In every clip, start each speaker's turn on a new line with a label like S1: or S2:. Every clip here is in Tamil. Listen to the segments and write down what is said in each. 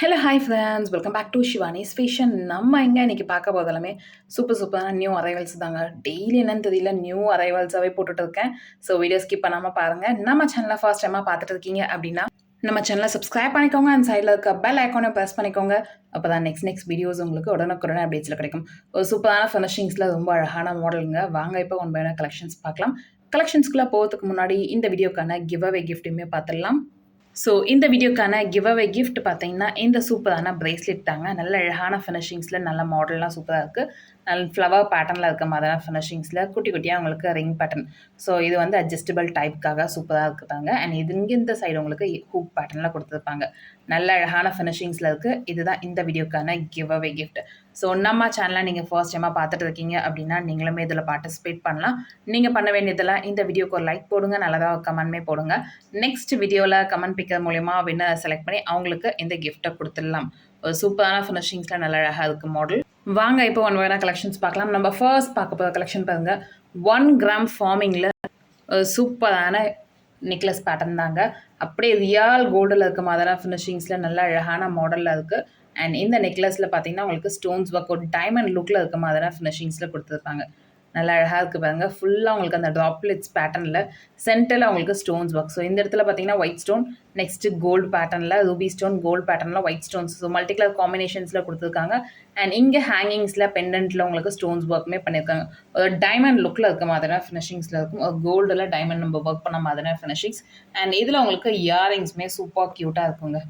S1: Hello hi friends, welcome back to Shivani's fashion. நம்ம எங்கே இன்றைக்கி பார்க்க போதெல்லாமே சூப்பரான நியூ அரைவல்ஸ் தாங்க. டெய்லி என்னன்னு தெரியல, நியூ அரைவல்ஸாகவே போட்டுட்டு இருக்கேன். ஸோ வீடியோ ஸ்கிப் பண்ணாமல் பாருங்கள். நம்ம சேனலை ஃபர்ஸ்ட் டைமாக பார்த்துட்டு இருக்கீங்க அப்படின்னா நம்ம சேனலை சப்ஸ்கிரைப் பண்ணிக்கோங்க. அண்ட் சைடில் இருக்க பெல் ஐக்கானை ப்ரெஸ் பண்ணிக்கோங்க. அப்போ தான் நெக்ஸ்ட் வீடியோஸ் உங்களுக்கு உடனுக்குடனே அப்டேட்ஸில் கிடைக்கும். ஒரு சூப்பரான ஃபினிஷிங்ஸில் ரொம்ப அழகான மாடலுங்க. வாங்க இப்போ ஒன் பை ஒன் கலெக்ஷன்ஸ் பார்க்கலாம். கலெக்ஷன்ஸ்குள்ளே போகிறதுக்கு முன்னாடி இந்த வீடியோக்கான கிவ் அவே கிஃப்ட்டுமே பார்த்துடலாம். ஸோ இந்த வீடியோக்கான கிவ் அவே கிஃப்ட் பார்த்தீங்கன்னா இந்த சூப்பரான பிரேஸ்லெட் தாங்க. நல்ல அழகான ஃபினிஷிங்ஸில் நல்ல மாடல்லாம் சூப்பராக இருக்குது. நல்ல ஃப்ளவர் பேட்டர்னில் இருக்க மாதிரியான ஃபினிஷிங்ஸில் குட்டி குட்டியாக உங்களுக்கு ரிங் பேட்டர்ன். ஸோ இது வந்து அட்ஜஸ்டபிள் டைப்புக்காக சூப்பராக இருக்குதாங்க. அண்ட் இது இங்கே இந்த சைடு உங்களுக்கு ஹூக் பேட்டர்னில் கொடுத்துருப்பாங்க. நல்ல அழகான ஃபினிஷிங்ஸில் இருக்குது. இதுதான் இந்த வீடியோக்கான கிவ் அவே கிஃப்ட். ஸோ நம்ம சேனலை நீங்கள் ஃபர்ஸ்ட் டைமாக பார்த்துட்டு இருக்கீங்க அப்படின்னா நீங்களுமே இதில் பார்ட்டிசிபேட் பண்ணலாம். நீங்கள் பண்ண வேண்டியதெல்லாம் இந்த வீடியோக்கு ஒரு லைக் போடுங்க, நல்லதாக கமெண்ட்மே போடுங்க. நெக்ஸ்ட் வீடியோவில் கமெண்ட் பிக்கர் மூலிமா வின்னர் செலக்ட் பண்ணி அவங்களுக்கு இந்த கிஃப்ட்டை கொடுத்துடலாம். ஒரு சூப்பரான ஃபினிஷிங்ஸில் நல்ல அழகாக இருக்குது மாடல். வாங்க இப்போ ஒன் வேணா கலெக்ஷன்ஸ் பார்க்கலாம். நம்ம ஃபர்ஸ்ட் பார்க்க போகிற கலெக்ஷன் பாருங்கள். 1 கிராம் ஃபார்மிங்கில் சூப்பரான நெக்லஸ் பேட்டர்ன் தாங்க. அப்படியே ரியல் கோல்டில் இருக்க மாதிரியான ஃபினிஷிங்ஸில் நல்ல அழகான மாடலில் இருக்குது. அண்ட் இந்த நெக்லஸில் பார்த்தீங்கன்னா உங்களுக்கு ஸ்டோன்ஸ் ஒர்க் ஒரு டைமண்ட் லுக்கில் இருக்க மாதிரியான ஃபினிஷிங்ஸில் கொடுத்துருப்பாங்க. நல்லா அழகாக இருக்குது பாருங்க. ஃபுல்லாக உங்களுக்கு அந்த ட்ராப்லெட்ஸ் பேட்டர்னில் சென்டரில் உங்களுக்கு ஸ்டோன்ஸ் ஒர்க். ஸோ இந்த இடத்துல பார்த்தீங்கன்னா ஒயிட் ஸ்டோன், நெக்ஸ்ட்டு கோல்டு பேட்டர்னில் ரூபி ஸ்டோன், கோல்டு பேட்டர்னில் white stones. So multi colour காம்பினேஷன்ஸில் கொடுத்துருக்காங்க. அண்ட் இங்கே ஹேங்கிங்ஸில் பெண்டன்ட்டில் உங்களுக்கு ஸ்டோன்ஸ் ஒர்க்குமே பண்ணியிருக்காங்க. ஒரு டைமண்ட் லுக்கில் இருக்க மாதிரியான ஃபினிஷிங்ஸில் இருக்கும். ஒரு கோல்டில் டைமண்ட் நம்ம ஒர்க் பண்ண மாதிரியான ஃபினிஷிங்ஸ். அண்ட் இதில் உங்களுக்கு இயரிங்ஸுமே சூப்பர் க்யூட்டாக இருக்குங்க.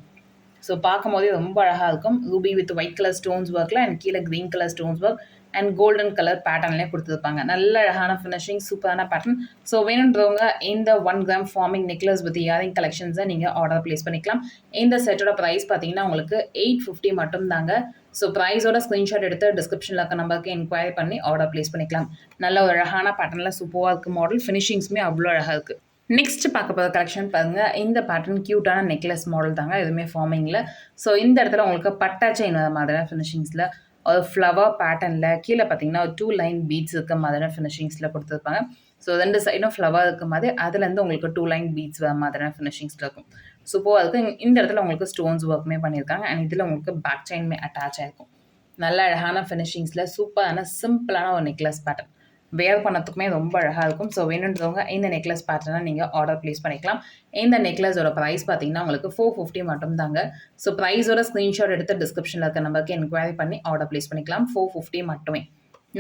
S1: ஸோ பார்க்கும் போதே ரொம்ப அழகாக இருக்கும். Ruby with white colour stones ஒர்க்கில் அண்ட் கீழே green colour stones work and golden colour பேட்டர்ன்லேயே கொடுத்துருப்பாங்க. நல்ல அழகான ஃபினிஷிங், சூப்பரான பேட்டர்ன். ஸோ வேணுன்றவங்க இந்த 1 gram forming necklace with earring கலெக்ஷன்ஸை நீங்கள் ஆர்டர் ப்ளேஸ் பண்ணிக்கலாம். இந்த செட்டோட ப்ரைஸ் பார்த்தீங்கன்னா உங்களுக்கு 850 மட்டும் தாங்க. ஸோ ப்ரைஸோட ஸ்க்ரீன்ஷாட் எடுத்து டிஸ்கிரிப்ஷனில் இருக்க நம்பருக்கு என்கொயரி பண்ணி ஆர்டர் ப்ளேஸ் பண்ணிக்கலாம். நல்ல ஒரு அழகான பேட்டர்னில் சூப்பராக இருக்குது மாடல். ஃபினிஷிங்ஸுமே அவ்வளோ அழகாக இருக்குது. நெக்ஸ்ட் பார்க்க போகிற கலெக்ஷன் பாருங்கள். இந்த பேட்டர்ன் க்யூட்டான நெக்லஸ் மாடல் தாங்க. எதுவுமே ஃபார்மிங்கில். ஸோ இந்த இடத்துல உங்களுக்கு பட்டா செயின் வர மாதிரியான ஃபினிஷிங்ஸில் ஒரு ஃப்ளவர் பேட்டர்னில் கீழே பார்த்தீங்கன்னா ஒரு 2 லைன் பீட்ஸ் இருக்க மாதிரியான ஃபினிஷிங்ஸில் கொடுத்துருப்பாங்க. ஸோ 2 சைடும் ஃப்ளவர் இருக்க மாதிரி அதுலேருந்து உங்களுக்கு 2 லைன் பீட்ஸ் வர மாதிரியான ஃபினிஷிங்ஸில் இருக்கும். சூப்பராக இருக்குது. இந்த இடத்துல உங்களுக்கு ஸ்டோன்ஸ் ஒர்க்குமே பண்ணியிருக்காங்க. அண்ட் இதில் உங்களுக்கு பேக் செயின்மே அட்டாச் ஆகிருக்கும். நல்ல அழகான ஃபினிஷிங்ஸில் சூப்பரான சிம்பிளான ஒரு நெக்லஸ் பேட்டர்ன். வேர் பண்ணத்துக்குமே ரொம்ப அழகாக இருக்கும். ஸோ வேணுன்றவங்க இந்த நெக்லஸ் பேட்டர்னை நீங்கள் ஆர்டர் ப்ளேஸ் பண்ணிக்கலாம். இந்த நெக்லஸோட ப்ரைஸ் பார்த்தீங்கன்னா உங்களுக்கு 450 மட்டும் தாங்க. ஸோ ப்ரைஸோட ஸ்க்ரீன்ஷாட் எடுத்து டிஸ்கிரிப்ஷனில் இருக்க நம்பருக்கு என்கொயரி பண்ணி ஆர்டர் ப்ளேஸ் பண்ணிக்கலாம். 450 மட்டுமே.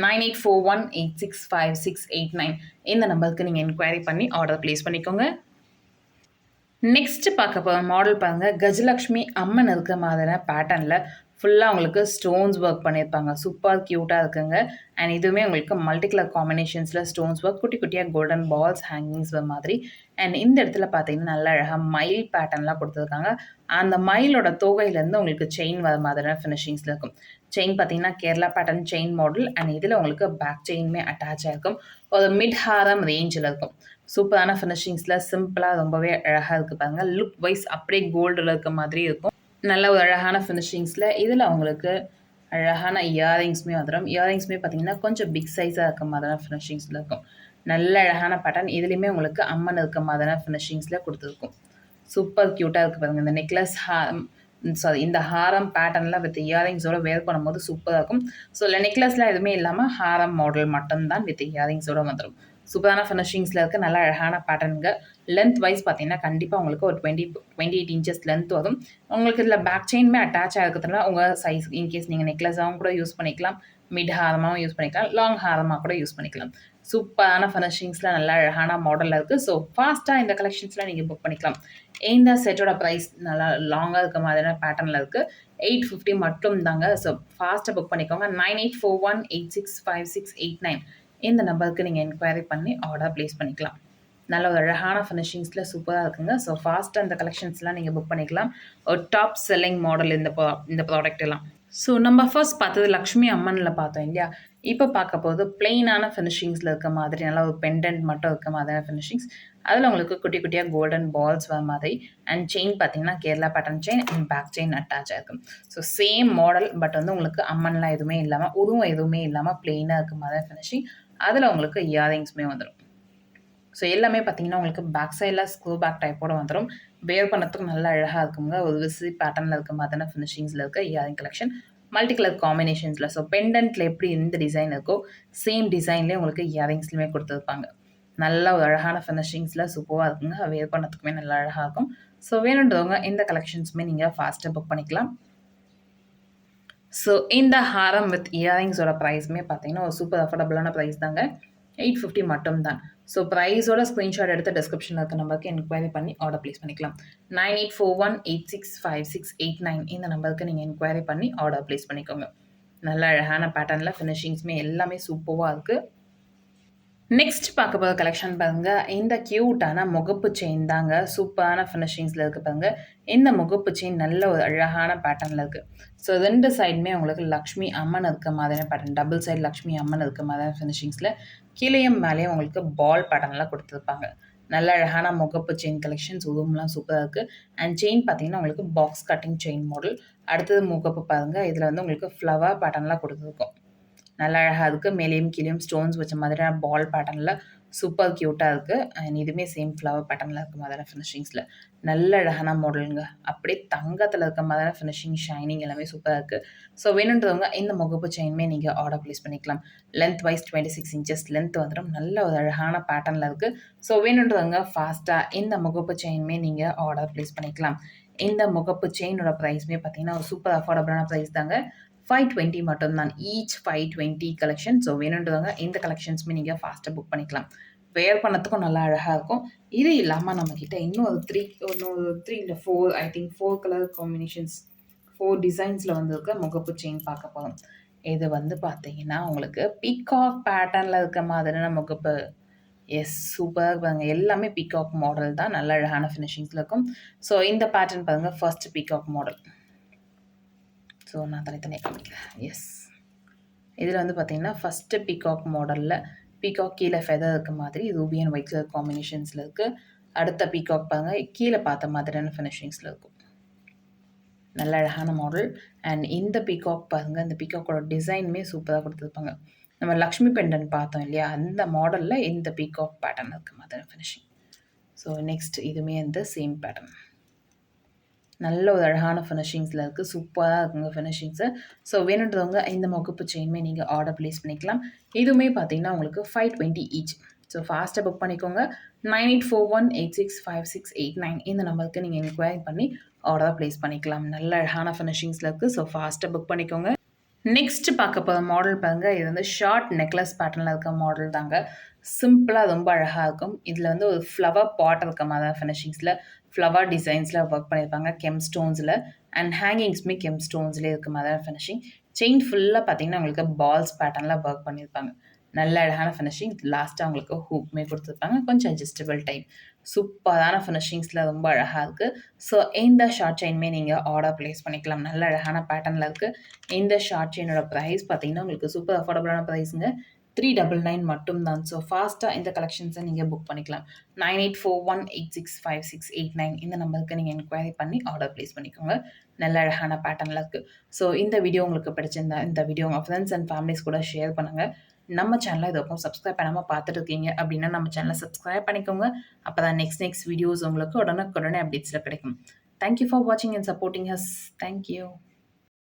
S1: 9841865689 இந்த நம்பருக்கு நீங்கள் என்கொயரி பண்ணி ஆர்டர் ப்ளேஸ் பண்ணிக்கோங்க. நெக்ஸ்ட் பார்க்க போகிற மாடல் பாருங்கள். கஜலக்ஷ்மி அம்மன் இருக்க மாதிரியான பேட்டர்னில் ஃபுல்லாக உங்களுக்கு ஸ்டோன்ஸ் ஒர்க் பண்ணியிருப்பாங்க. சூப்பர் க்யூட்டாக இருக்குங்க. அண்ட் இதுவுமே உங்களுக்கு மல்டி கலர் காம்பினேஷன்ஸில் ஸ்டோன்ஸ் ஒர்க், குட்டி குட்டியாக கோல்டன் பால்ஸ் ஹேங்கிங்ஸ் வர மாதிரி. அண்ட் இந்த இடத்துல பார்த்தீங்கன்னா நல்ல அழகாக மயில் பேட்டர்ன்லாம் கொடுத்துருக்காங்க. அந்த மயிலோட தொகையிலேருந்து உங்களுக்கு செயின் வர மாதிரியான ஃபினிஷிங்ஸில் இருக்கும். செயின் பார்த்தீங்கன்னா Kerala pattern chain model. And இதில் உங்களுக்கு பேக் செயின்மே அட்டாச் ஆகிருக்கும். ஒரு மிட் ஹாரம் ரேஞ்சில் இருக்கும். சூப்பரான ஃபினிஷிங்ஸில் சிம்பிளாக ரொம்பவே அழகாக இருக்குது பாருங்கள். லுக் வைஸ் அப்படியே கோல்டில் இருக்க மாதிரி இருக்கும். நல்ல ஒரு அழகான ஃபினிஷிங்ஸில் இதில் அவங்களுக்கு அழகான இயரிங்ஸுமே வந்துடும். இயரிங்ஸுமே பார்த்தீங்கன்னா கொஞ்சம் பிக் சைஸாக இருக்க மாதிரியான ஃபினிஷிங்ஸில் இருக்கும். நல்ல அழகான பேட்டர்ன். இதுலேயுமே உங்களுக்கு அம்மன் இருக்க மாதிரியான ஃபினிஷிங்ஸில் கொடுத்துருக்கும். சூப்பர் க்யூட்டாக இருக்குது பாருங்கள். இந்த நெக்லஸ் இந்த ஹாரம் பேட்டர்னில் வித் இயரிங்ஸோட வேர் பண்ணும்போது சூப்பராக இருக்கும். ஸோ இல்லை நெக்லஸ்லாம் எதுவுமே இல்லாமல் ஹாரம் மாடல் மட்டும்தான் வித் இயரிங்ஸோடு வந்துடும். சூப்பரான ஃபினிஷிங்ஸில் இருக்குது. நல்ல அழகான பேட்டர்னுங்க. லென்த் வைஸ் பார்த்தீங்கன்னா கண்டிப்பாக உங்களுக்கு ஒரு 28 இன்ச்சஸ் லென்த் வரும். உங்களுக்கு இதில் பேக் செயின்மே அட்டாச் ஆகிறதுனால உங்கள் சைஸ் இன்கேஸ் நீங்கள் நெக்லஸாகவும் கூட யூஸ் பண்ணிக்கலாம், மிட் ஹாரமாகவும் யூஸ் பண்ணிக்கலாம், லாங் ஹாரமாக கூட யூஸ் பண்ணிக்கலாம். சூப்பரான ஃபினிஷிங்ஸில் நல்ல அழகான மாடலில் இருக்குது. ஸோ ஃபாஸ்ட்டாக இந்த கலெக்ஷன்ஸில் நீங்கள் புக் பண்ணிக்கலாம். இந்த செட்டோட ப்ரைஸ் நல்லா லாங்காக இருக்க மாதிரியான பேட்டர்னில் இருக்குது. 850 மட்டும் தாங்க. ஸோ ஃபாஸ்ட்டாக புக் பண்ணிக்கோங்க. 9841865689 இந்த நம்பருக்கு நீங்கள் என்கொயரி பண்ணி ஆர்டர் ப்ளேஸ் பண்ணிக்கலாம். நல்ல ஒரு அழகான ஃபினிஷிங்ஸில் சூப்பராக இருக்குங்க. ஸோ ஃபாஸ்ட்டாக இந்த கலெக்ஷன்ஸ்லாம் நீங்கள் புக் பண்ணிக்கலாம். ஒரு டாப் செல்லிங் மாடல் இந்த ப்ராடக்ட் எல்லாம். ஸோ நம்ம ஃபர்ஸ்ட் பார்த்தது லக்ஷ்மி அம்மனில் பார்த்தோம் இல்லையா. இப்போ பார்க்க போது பிளெயினான ஃபினிஷிங்ஸில் இருக்க மாதிரி நல்லா ஒரு பெண்டன்ட் மட்டும் இருக்க மாதிரியான ஃபினிஷிங்ஸ். அதில் உங்களுக்கு குட்டி குட்டியாக கோல்டன் பால்ஸ் வர மாதிரி. அண்ட் செயின் பார்த்தீங்கன்னா Kerala pattern chain and back chain attach ஆகிருக்கும். ஸோ சேம் மாடல் பட் வந்து உங்களுக்கு அம்மன்லாம் எதுவுமே இல்லாமல் உருவம் எதுவுமே இல்லாமல் பிளெயினாக இருக்க மாதிரி ஃபினிஷிங். அதில் உங்களுக்கு இயரிங்ஸுமே வந்துடும். ஸோ எல்லாமே பார்த்தீங்கன்னா உங்களுக்கு பேக் சைடில் ஸ்க்ரூ பேக் டைப்போடு வந்துடும். வேர் பண்ணத்துக்கு நல்லா அழகாக இருக்குங்க. ஒரு விசி பேட்டர்னில் இருக்க மாதிரியான ஃபினிஷிங்ஸில் இருக்க இயரிங் கலெக்ஷன். மல்டி கலர் காம்பினேஷன்ஸில். ஸோ பெண்டன்ட்டில் எப்படி எந்த டிசைன் இருக்கோ சேம் டிசைன்லேயே உங்களுக்கு இயரிங்ஸ்லையுமே கொடுத்துருப்பாங்க. நல்ல ஒரு அழகான ஃபினிஷிங்ஸில் சூப்பராக இருக்குங்க. வேர் பண்ணத்துக்குமே நல்லா அழகாக இருக்கும். ஸோ வேணுன்றவங்க இந்த கலெக்ஷன்ஸுமே நீங்கள் ஃபாஸ்ட்டாக புக் பண்ணிக்கலாம். ஸோ இந்த ஹாரம் வித் இயரிங்ஸோட ப்ரைஸுமே பார்த்தீங்கன்னா ஒரு சூப்பர் அஃபோர்டபுளான ப்ரைஸ் தாங்க. 850 மட்டும் தான். ஸோ ப்ரைஸோட ஸ்க்ரீன்ஷாட் எடுத்து டிஸ்கிரிப்ஷனில் இருக்க நம்பருக்கு என்கொயரி பண்ணி ஆர்டர் ப்ளேஸ் பண்ணிக்கலாம். 9841865689 இந்த நம்பருக்கு நீங்கள் என்கொயரி பண்ணி ஆர்டர் ப்ளேஸ் பண்ணிக்கோங்க. நல்ல அழகான பேட்டர்னில் ஃபினிஷிங்ஸுமே எல்லாமே சூப்பராக இருக்குது. நெக்ஸ்ட் பார்க்க போகிற கலெக்ஷன் பாருங்கள். இந்த க்யூட்டான முகப்பு செயின் தாங்க. சூப்பரான ஃபினிஷிங்ஸில் இருக்குது பாருங்கள். இந்த முகப்பு செயின் நல்ல ஒரு அழகான பேட்டர்னில் இருக்குது. ஸோ 2 சைடுமே உங்களுக்கு லக்ஷ்மி அம்மன் இருக்க மாதிரியான பேட்டர்ன், டபுள் சைடு லக்ஷ்மி அம்மன் இருக்க மாதிரியான ஃபினிஷிங்ஸில் கீழேயும் மேலேயும் உங்களுக்கு பால் பேட்டர்ன்லாம் கொடுத்துருப்பாங்க. நல்ல அழகான முகப்பு செயின் கலெக்ஷன்ஸ் உருவம்லாம் சூப்பராக இருக்குது. அண்ட் செயின் பார்த்தீங்கன்னா உங்களுக்கு பாக்ஸ் கட்டிங் செயின் மாடல். அடுத்தது முகப்பு பாருங்கள். இதில் வந்து உங்களுக்கு ஃப்ளவர் பேட்டர்ன்லாம் கொடுத்துருக்கோம். நல்லா அழகாக இருக்குது. மேலேயும் கீழேயும் ஸ்டோன்ஸ் வச்ச மாதிரியான பால் பேட்டர்னில் சூப்பர் க்யூட்டாக இருக்குது. அண்ட் இதுவுமே சேம் ஃப்ளவர் பேட்டர்னில் இருக்க மாதிரியான ஃபினிஷிங்ஸில் நல்ல அழகான மாடலுங்க. அப்படியே தங்கத்தில் இருக்க மாதிரியான ஃபினிஷிங், ஷைனிங் எல்லாமே சூப்பராக இருக்குது. ஸோ வேணுன்றவங்க இந்த முகப்பு செயினுமே நீங்கள் ஆர்டர் ப்ளேஸ் பண்ணிக்கலாம். லென்த் வைஸ் 26 இன்ச்சஸ் லென்த் வந்துடும். நல்ல ஒரு அழகான பேட்டர்னில் இருக்குது. ஸோ வேணுன்றவங்க ஃபாஸ்ட்டாக இந்த முகப்பு செயினுமே நீங்கள் ஆர்டர் ப்ளேஸ் பண்ணிக்கலாம். இந்த முகப்பு செயினோட ப்ரைஸுமே பார்த்தீங்கன்னா ஒரு சூப்பர் அஃபோர்டபுளான ப்ரைஸ் தாங்க. 520 மட்டும்தான். Each 520 collection. ஸோ வேணுன்றவங்க இந்த கலெக்ஷன்ஸுமே நீங்கள் ஃபாஸ்ட்டாக புக் பண்ணிக்கலாம். வேர் பண்ணத்துக்கும் நல்லா அழகாக இருக்கும். இது இல்லாமல் நம்மக்கிட்ட இன்னும் ஒரு 3 இல்லை 4 ஐ திங்க் 4 கலர் காம்பினேஷன்ஸ் 4 டிசைன்ஸில் வந்துருக்க முகப்பு செயின் பார்க்க போகிறோம். இது வந்து பார்த்தீங்கன்னா உங்களுக்கு பீகாக் பேட்டர்னில் இருக்க மாதிரியான முகப்பு. எஸ், சூப்பராக பாருங்கள். எல்லாமே பீகாக் மாடல் தான். நல்ல அழகான ஃபினிஷிங்ஸில் இருக்கும். ஸோ இந்த பேட்டர்ன் பாருங்கள். First peacock model. ஸோ நான் தனித்தனியாக காமிக்கிறேன். எஸ், இதில் வந்து பார்த்தீங்கன்னா ஃபஸ்ட்டு பீகாக் மாடலில் பீகாக் கீழே ஃபெதர் இருக்க மாதிரி ரூபி அண்ட் ஒயிட் கலர் காம்பினேஷன்ஸில் இருக்குது. அடுத்த பீகாக் பாருங்கள், கீழே பார்த்த மாதிரியான ஃபினிஷிங்ஸில் இருக்கும். நல்ல அழகான மாடல். அண்ட் இந்த பீகாக் பாருங்கள். இந்த பீகாக்கோட டிசைனுமே சூப்பராக கொடுத்துருப்பாங்க. நம்ம லக்ஷ்மி பெண்டன் பார்த்தோம் இல்லையா, அந்த மாடலில் இந்த பீகாக் பேட்டர்ன் இருக்க மாதிரி ஃபினிஷிங். ஸோ நெக்ஸ்ட் இதுவுமே இந்த சேம் பேட்டர்ன். நல்ல ஒரு அழகான ஃபினிஷிங்ஸில் இருக்குது. சூப்பராக இருக்குங்க ஃபினிஷிங்ஸு. ஸோ வேணுன்றவங்க இந்த முகப்பு செயினுமே நீங்கள் ஆர்டர் ப்ளேஸ் பண்ணிக்கலாம். இதுவுமே பார்த்தீங்கன்னா உங்களுக்கு 520 ஈச். ஸோ ஃபாஸ்ட்டாக புக் பண்ணிக்கோங்க. 9841865689 இந்த நம்பருக்கு நீங்கள் என்கொயரி பண்ணி ஆர்டர் ப்ளேஸ் பண்ணிக்கலாம். நல்ல அழகான ஃபினிஷிங்ஸில் இருக்குது. ஸோ ஃபாஸ்ட்டாக புக் பண்ணிக்கோங்க. நெக்ஸ்ட் பார்க்க போகிற மாடல் பாருங்கள். இது வந்து ஷார்ட் நெக்லஸ் பேட்டர்னில் இருக்க மாடல் தாங்க. சிம்பிளாக ரொம்ப அழகாக இருக்கும். இதில் வந்து ஒரு ஃப்ளவர் பாட் இருக்க மாதிரி ஃபினிஷிங்ஸில் ஃப்ளவர் டிசைன்ஸில் ஒர்க் பண்ணியிருப்பாங்க கெம் ஸ்டோன்ஸில். அண்ட் ஹேங்கிங்ஸுமே கெம் ஸ்டோன்ஸ்லேயே இருக்க மாதிரி ஃபினிஷிங். செயின் ஃபுல்லாக பார்த்தீங்கன்னா உங்களுக்கு பால்ஸ் பேட்டர்னில் ஒர்க் பண்ணியிருப்பாங்க. நல்ல அழகான ஃபினிஷிங். லாஸ்ட்டாக உங்களுக்கு ஹூக்குமே கொடுத்துருப்பாங்க. கொஞ்சம் அட்ஜஸ்டபிள் டைப். சூப்பரான ஃபினிஷிங்ஸில் ரொம்ப அழகாக இருக்குது. ஸோ இந்த ஷார்ட் செயினுமே நீங்கள் ஆர்டர் ப்ளேஸ் பண்ணிக்கலாம். நல்ல அழகான பேட்டர்னில் இருக்குது. இந்த ஷார்ட் செயினோட ப்ரைஸ் பார்த்தீங்கன்னா உங்களுக்கு சூப்பர் அஃபோர்டபுளான ப்ரைஸுங்க. 399 மட்டும்தான். ஸோ ஃபாஸ்ட்டாக இந்த கலெக்ஷன்ஸை நீங்கள் புக் பண்ணிக்கலாம். 9841865689 இந்த நம்பருக்கு நீங்கள் என்கொயரி பண்ணி ஆர்டர் ப்ளேஸ் பண்ணிக்கோங்க. நல்ல அழகான பேட்டர்னில் இருக்குது. ஸோ இந்த வீடியோ உங்களுக்கு பிடிச்சிருந்தா இந்த வீடியோ உங்கள் ஃப்ரெண்ட்ஸ் அண்ட் ஃபேமிலிஸ் கூட ஷேர் பண்ணுங்கள். நம்ம சேனலை இதுவரைக்கும் சப்ஸ்கிரைப் பண்ணாமல் பார்த்துட்டு இருக்கீங்க அப்படின்னா நம்ம சேனலை சப்ஸ்கிரைப் பண்ணிக்கோங்க. அப்போ தான் நெக்ஸ்ட் வீடியோஸ் உங்களுக்கு உடனுக்குடனே அப்டேட்ஸில் கிடைக்கும். தேங்க்யூ ஃபார் வாட்சிங் அண்ட் சப்போர்ட்டிங் அஸ். தேங்க்யூ.